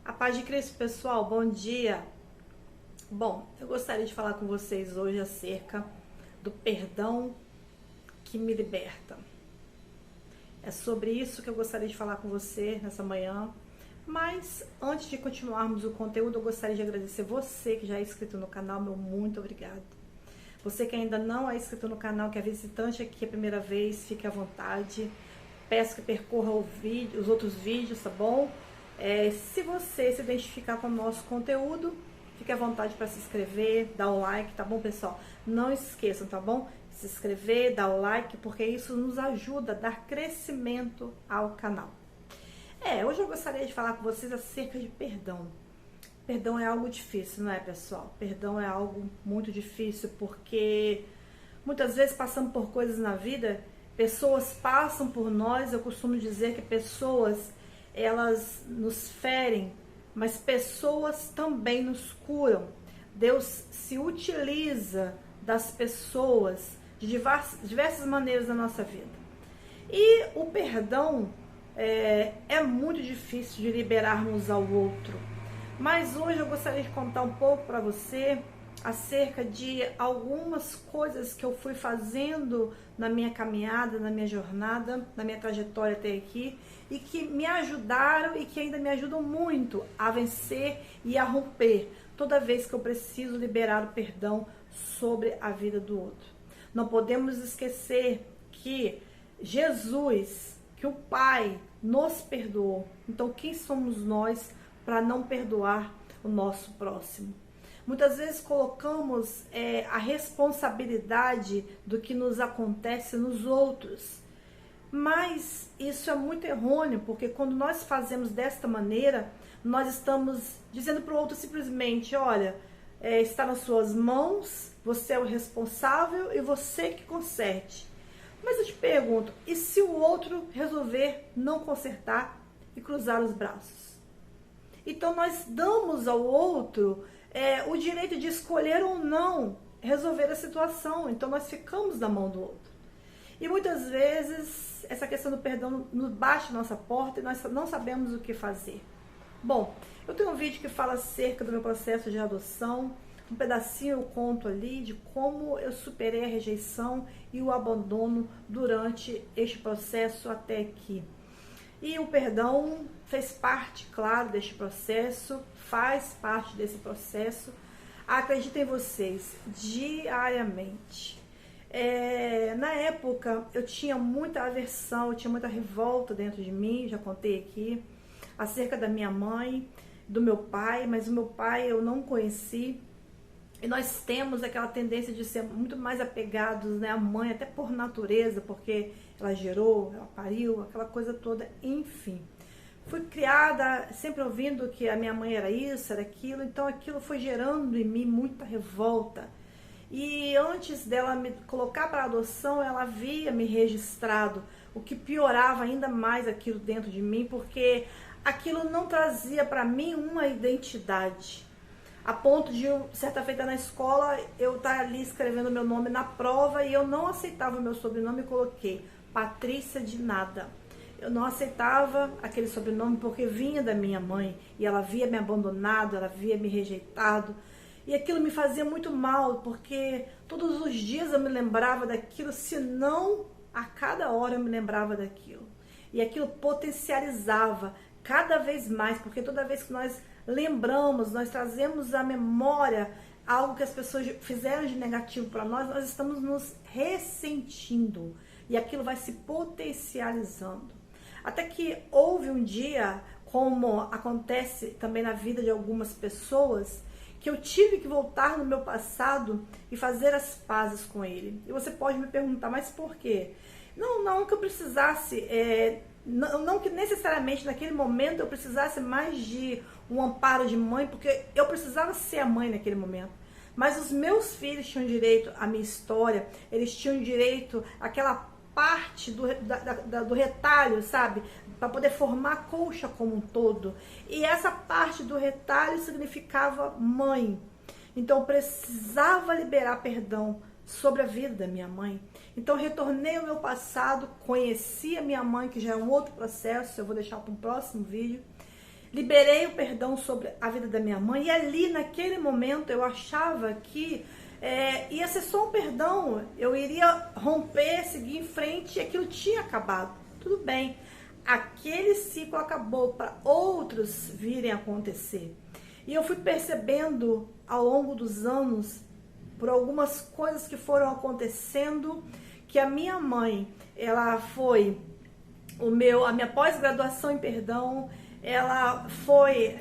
A paz de Cristo, pessoal, bom dia. Bom, eu gostaria de falar com vocês hoje acerca do perdão que me liberta. É sobre isso que eu gostaria de falar com você nessa manhã. Mas antes de continuarmos o conteúdo, eu gostaria de agradecer você que já é inscrito no canal, meu muito obrigado. Você que ainda não é inscrito no canal, que é visitante aqui a primeira vez, fique à vontade. Peço que percorra os outros vídeos, tá bom? Se você se identificar com o nosso conteúdo, fique à vontade para se inscrever, dar o like, tá bom, pessoal? Não esqueçam, tá bom? Se inscrever, dar o like, porque isso nos ajuda a dar crescimento ao canal. Hoje eu gostaria de falar com vocês acerca de perdão. Perdão é algo difícil, não é, pessoal? Perdão é algo muito difícil, porque muitas vezes passamos por coisas na vida, pessoas passam por nós, eu costumo dizer que pessoas, elas nos ferem, mas pessoas também nos curam. Deus se utiliza das pessoas de diversas maneiras na nossa vida. E o perdão é muito difícil de liberarmos ao outro. Mas hoje eu gostaria de contar um pouco para você acerca de algumas coisas que eu fui fazendo na minha caminhada, na minha jornada, na minha trajetória até aqui, e que me ajudaram e que ainda me ajudam muito a vencer e a romper toda vez que eu preciso liberar o perdão sobre a vida do outro. Não podemos esquecer que Jesus, que o Pai nos perdoou. Então quem somos nós para não perdoar o nosso próximo? Muitas vezes colocamos a responsabilidade do que nos acontece nos outros. Mas isso é muito errôneo, porque quando nós fazemos desta maneira, nós estamos dizendo para o outro simplesmente, olha, está nas suas mãos, você é o responsável e você que conserte. Mas eu te pergunto, e se o outro resolver não consertar e cruzar os braços? Então nós damos ao outro o direito de escolher ou não resolver a situação. Então nós ficamos na mão do outro. E muitas vezes essa questão do perdão nos bate na nossa porta e nós não sabemos o que fazer. Bom, eu tenho um vídeo que fala acerca do meu processo de adoção. Um pedacinho eu conto ali de como eu superei a rejeição e o abandono durante este processo até aqui. E o perdão fez parte, claro, deste processo, faz parte desse processo. Acreditem vocês, diariamente. Na época, eu tinha muita aversão, eu tinha muita revolta dentro de mim, já contei aqui, acerca da minha mãe, do meu pai, mas o meu pai eu não conheci. E nós temos aquela tendência de ser muito mais apegados, né, à mãe, até por natureza, porque ela gerou, ela pariu, aquela coisa toda, enfim. Fui criada sempre ouvindo que a minha mãe era isso, era aquilo, então aquilo foi gerando em mim muita revolta. E antes dela me colocar para adoção, ela havia me registrado, o que piorava ainda mais aquilo dentro de mim, porque aquilo não trazia para mim uma identidade. A ponto de, certa feita na escola, eu estar ali escrevendo meu nome na prova e eu não aceitava o meu sobrenome e coloquei Patrícia de nada. Eu não aceitava aquele sobrenome porque vinha da minha mãe e ela havia me abandonado, ela havia me rejeitado. E aquilo me fazia muito mal, porque todos os dias eu me lembrava daquilo, se não a cada hora eu me lembrava daquilo. E aquilo potencializava cada vez mais, porque toda vez que nós lembramos, nós trazemos à memória algo que as pessoas fizeram de negativo para nós, nós estamos nos ressentindo e aquilo vai se potencializando. Até que houve um dia, como acontece também na vida de algumas pessoas, que eu tive que voltar no meu passado e fazer as pazes com ele. E você pode me perguntar, mas por quê? Não que eu precisasse, não que necessariamente naquele momento eu precisasse mais de um amparo de mãe, porque eu precisava ser a mãe naquele momento. Mas os meus filhos tinham direito à minha história, eles tinham direito àquela parte do retalho, sabe? Para poder formar a colcha como um todo. E essa parte do retalho significava mãe. Então eu precisava liberar perdão sobre a vida da minha mãe. Então retornei ao meu passado, conheci a minha mãe, que já é um outro processo, eu vou deixar para um próximo vídeo. liberei o perdão sobre a vida da minha mãe, e ali, naquele momento, eu achava que ia ser só um perdão, eu iria romper, seguir em frente, e aquilo tinha acabado. Tudo bem, aquele ciclo acabou para outros virem a acontecer. E eu fui percebendo ao longo dos anos, por algumas coisas que foram acontecendo, que a minha mãe, ela foi a minha pós-graduação em perdão, ela foi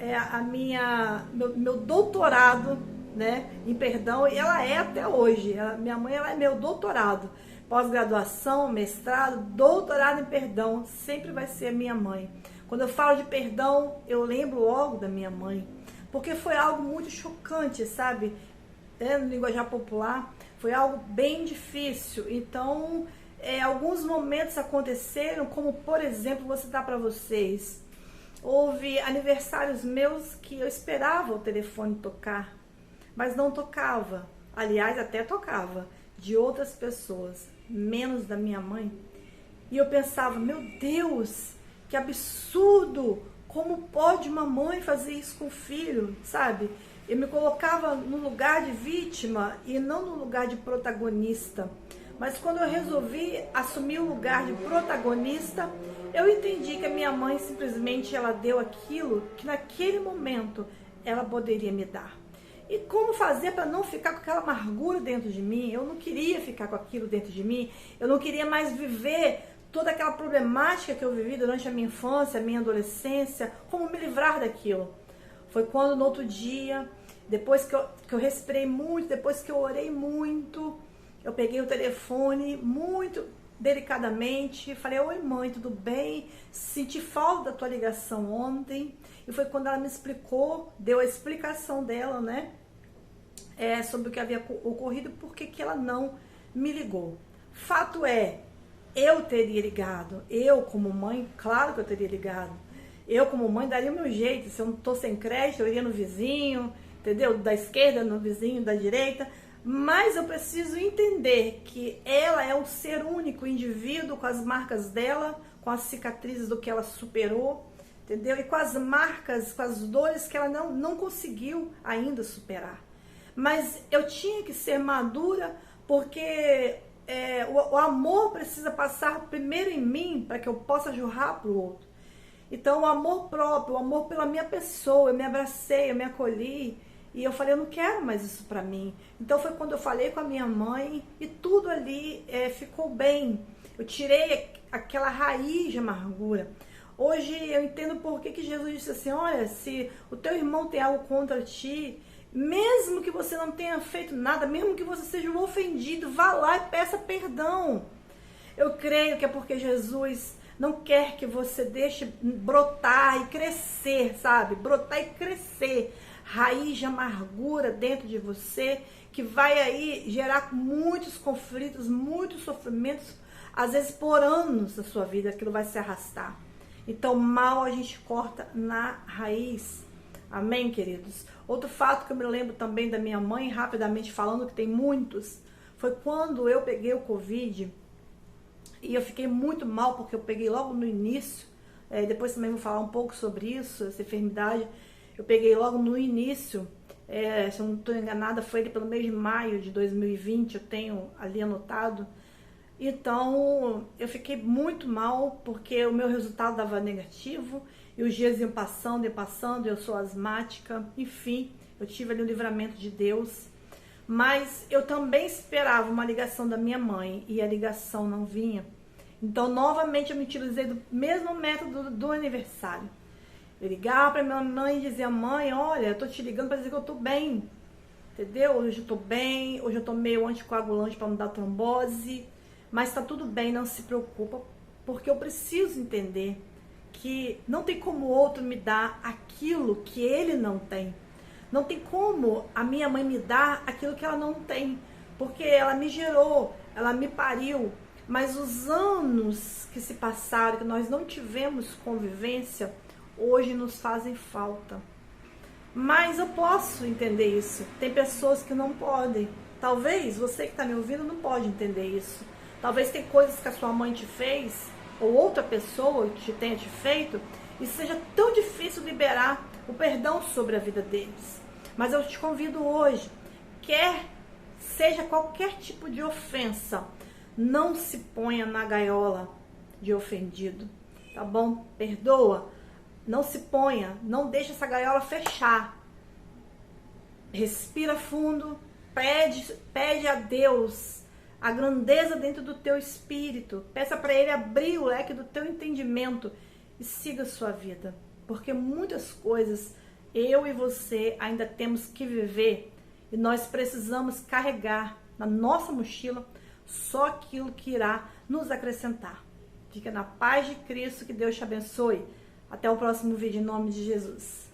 meu doutorado, né, em perdão, e ela é até hoje. Minha mãe, ela é meu doutorado, pós-graduação, mestrado, doutorado em perdão, sempre vai ser a minha mãe. Quando eu falo de perdão, eu lembro logo da minha mãe, porque foi algo muito chocante, sabe? No linguajar popular, foi algo bem difícil. Então, alguns momentos aconteceram, como por exemplo, vou citar para vocês. Houve aniversários meus que eu esperava o telefone tocar, mas não tocava. Aliás, até tocava, de outras pessoas, menos da minha mãe. E eu pensava, meu Deus, que absurdo! Como pode uma mãe fazer isso com o filho, sabe? Eu me colocava no lugar de vítima e não no lugar de protagonista. Mas quando eu resolvi assumir o lugar de protagonista, eu entendi que a minha mãe simplesmente ela deu aquilo que naquele momento ela poderia me dar. E como fazer para não ficar com aquela amargura dentro de mim? Eu não queria ficar com aquilo dentro de mim, eu não queria mais viver toda aquela problemática que eu vivi durante a minha infância, a minha adolescência, como me livrar daquilo. Foi quando no outro dia, depois que eu respirei muito, depois que eu orei muito, eu peguei o telefone muito delicadamente, falei, oi mãe, tudo bem? Senti falta da tua ligação ontem. E foi quando ela me explicou, deu a explicação dela, né? Sobre o que havia ocorrido, por que ela não me ligou. Fato é, eu teria ligado, eu como mãe, claro que eu teria ligado. Eu como mãe daria o meu jeito, se eu não tô sem crédito, eu iria no vizinho, entendeu? Da esquerda no vizinho, da direita. Mas eu preciso entender que ela é um ser único, indivíduo, com as marcas dela, com as cicatrizes do que ela superou, entendeu? E com as marcas, com as dores que ela não conseguiu ainda superar. Mas eu tinha que ser madura, porque o amor precisa passar primeiro em mim, para que eu possa jorrar para o outro. Então o amor próprio, o amor pela minha pessoa, eu me abracei, eu me acolhi, e eu falei, eu não quero mais isso pra mim. Então foi quando eu falei com a minha mãe e tudo ali ficou bem. Eu tirei aquela raiz de amargura. Hoje eu entendo por que Jesus disse assim, olha, se o teu irmão tem algo contra ti, mesmo que você não tenha feito nada, mesmo que você seja um ofendido, vá lá e peça perdão. Eu creio que é porque Jesus não quer que você deixe brotar e crescer, sabe? Brotar e crescer. Raiz de amargura dentro de você, que vai aí gerar muitos conflitos, muitos sofrimentos, às vezes por anos da sua vida, aquilo vai se arrastar. Então, mal a gente corta na raiz. Amém, queridos? Outro fato que eu me lembro também da minha mãe, rapidamente falando, que tem muitos, foi quando eu peguei o Covid, e eu fiquei muito mal, porque eu peguei logo no início, depois também vou falar um pouco sobre isso, essa enfermidade. Eu peguei logo no início, se eu não estou enganada, foi ele pelo mês de maio de 2020, eu tenho ali anotado. Então, eu fiquei muito mal, porque o meu resultado dava negativo, e os dias iam passando, eu sou asmática, enfim, eu tive ali o livramento de Deus. Mas eu também esperava uma ligação da minha mãe, e a ligação não vinha. Então, novamente, eu me utilizei do mesmo método do aniversário. Eu ligava para minha mãe e dizia, mãe, olha, eu tô te ligando para dizer que eu tô bem, entendeu? Hoje eu tô bem, hoje eu tomei o anticoagulante para não dar trombose, mas tá tudo bem, não se preocupa, porque eu preciso entender que não tem como o outro me dar aquilo que ele não tem. Não tem como a minha mãe me dar aquilo que ela não tem, porque ela me gerou, ela me pariu, mas os anos que se passaram, que nós não tivemos convivência, hoje nos fazem falta. Mas eu posso entender isso. Tem pessoas que não podem. Talvez você que está me ouvindo não pode entender isso. Talvez tem coisas que a sua mãe te fez, ou outra pessoa tenha te feito, e seja tão difícil liberar o perdão sobre a vida deles. Mas eu te convido hoje, quer seja qualquer tipo de ofensa, não se ponha na gaiola de ofendido, tá bom? Perdoa, não se ponha, não deixe essa gaiola fechar. Respira fundo, pede a Deus a grandeza dentro do teu espírito, peça para Ele abrir o leque do teu entendimento e siga a sua vida, porque muitas coisas eu e você ainda temos que viver e nós precisamos carregar na nossa mochila só aquilo que irá nos acrescentar. Fica na paz de Cristo, que Deus te abençoe. Até o próximo vídeo, em nome de Jesus.